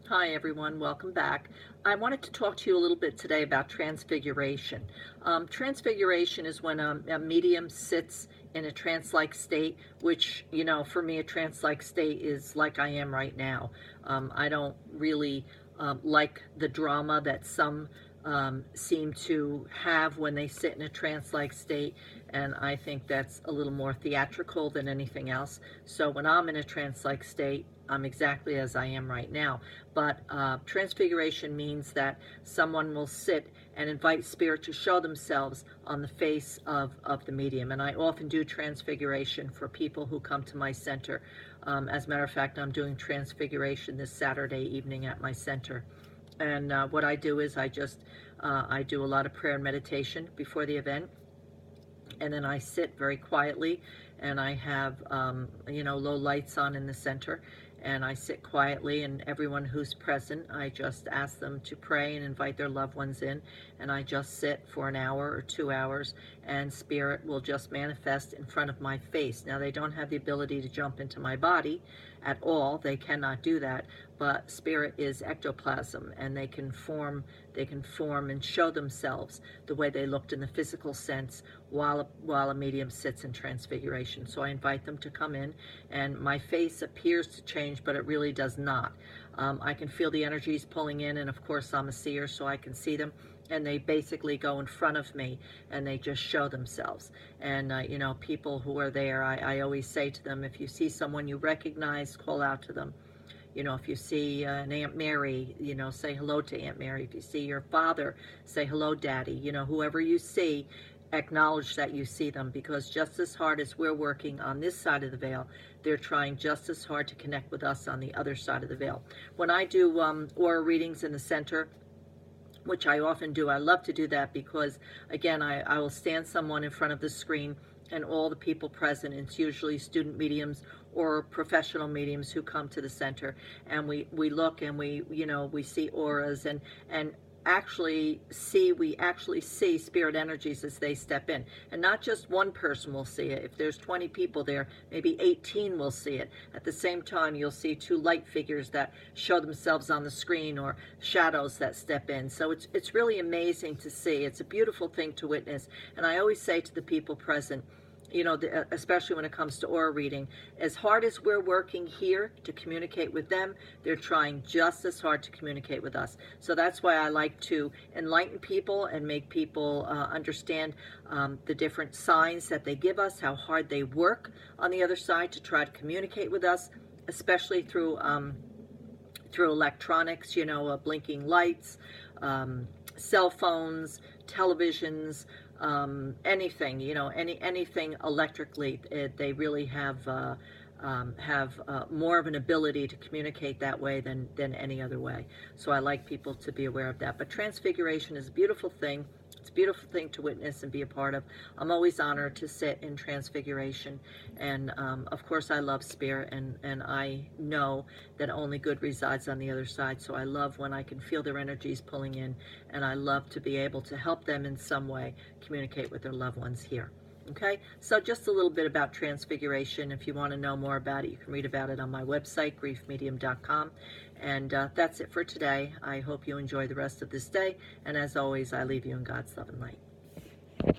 Hi everyone, welcome back. I wanted to talk to you a little bit today about transfiguration. Transfiguration is when a medium sits in a trance-like state, which, for me, a trance-like state is like I am right now. I don't really like the drama that some seem to have when they sit in a trance-like state, and I think that's a little more theatrical than anything else. So when I'm in a trance-like state, I'm exactly as I am right now. But transfiguration means that someone will sit and invite spirit to show themselves on the face of the medium. And I often do transfiguration for people who come to my center. As a matter of fact, I'm doing transfiguration this Saturday evening at my center. And what I do is I do a lot of prayer and meditation before the event. And then I sit very quietly, and I have, low lights on in the center, and I sit quietly, and everyone who's present, I just ask them to pray and invite their loved ones in, and I just sit for an hour or 2 hours, and spirit will just manifest in front of my face. Now, they don't have the ability to jump into my body at all. They cannot do that, but spirit is ectoplasm, and they can form and show themselves the way they looked in the physical sense while a medium sits in transfiguration. So I invite them to come in, and my face appears to change, but it really does not. I can feel the energies pulling in, and of course I'm a seer, so I can see them, and they basically go in front of me, and they just show themselves. And people who are there, I always say to them, if you see someone you recognize, call out to them. If you see an Aunt Mary, say hello to Aunt Mary. If you see your father, say hello, Daddy. Whoever you see, acknowledge that you see them, because just as hard as we're working on this side of the veil, they're trying just as hard to connect with us on the other side of the veil. When I do aura readings in the center, which I often do, I love to do that because, again, I will stand someone in front of the screen, and all the people present, it's usually student mediums or professional mediums who come to the center, and we look, and we see auras, and we actually see spirit energies as they step in. And not just one person will see it. If there's 20 people there, maybe 18 will see it. At the same time, you'll see two light figures that show themselves on the screen, or shadows that step in. So it's really amazing to see. It's a beautiful thing to witness. And I always say to the people present, especially when it comes to aura reading, as hard as we're working here to communicate with them, they're trying just as hard to communicate with us. So that's why I like to enlighten people and make people understand the different signs that they give us, how hard they work on the other side to try to communicate with us, especially through electronics, blinking lights, cell phones, televisions, anything, anything electrically. They really have more of an ability to communicate that way than any other way. So I like people to be aware of that. But transfiguration is a beautiful thing. It's a beautiful thing to witness and be a part of. I'm always honored to sit in transfiguration, and of course I love spirit, and I know that only good resides on the other side. So I love when I can feel their energies pulling in, and I love to be able to help them in some way communicate with their loved ones here. Okay, so just a little bit about transfiguration. If you want to know more about it, you can read about it on my website, griefmedium.com. And that's it for today. I hope you enjoy the rest of this day. And as always, I leave you in God's love and light.